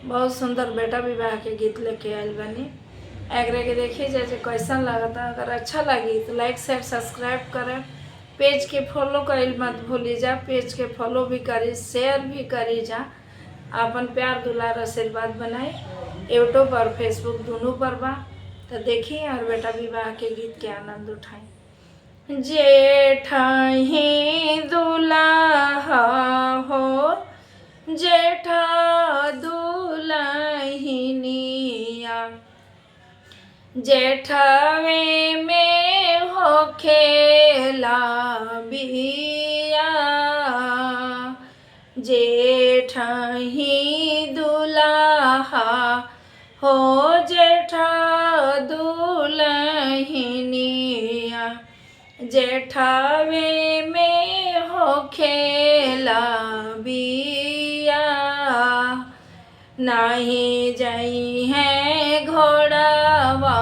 बहुत सुंदर बेटा विवाह के गीत लेके आयल बनी। एकरे के देखिए जैसे कैसा लगता। अगर अच्छा लगी तो लाइक शेयर सब्सक्राइब करें। पेज के फॉलो करें मत भूली जा। पेज के फॉलो भी करी, शेयर भी करी जा। अपन प्यार दुलार आशीर्वाद बनाए। यूट्यूब और फेसबुक दोनों पर बा। तो देखिए और बेटा विवाह के गीत के आनंद उठाएं। जेठाही दुल्हा हो जेठा दुल्हनिया, जेठवे में हो खेला बिया। जेठाही दुल्हा हो जेठा दुल्हनिया, जेठावे में हो खेला बिया। नहीं जाई है घोड़ावा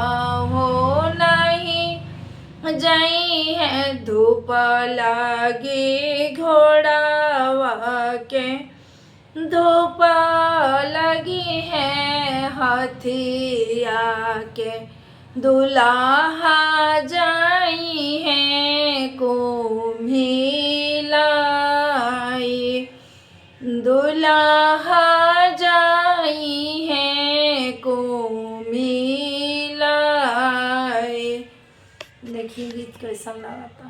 हो, नहीं जाई है धूप लगी घोड़ावा के, धूप लगी है हथिया के। दुल्हा जाई है कुम्हिलाई, दुल्हा जाई है कुम्हिलाई। देखिए गीत कैसा लगा।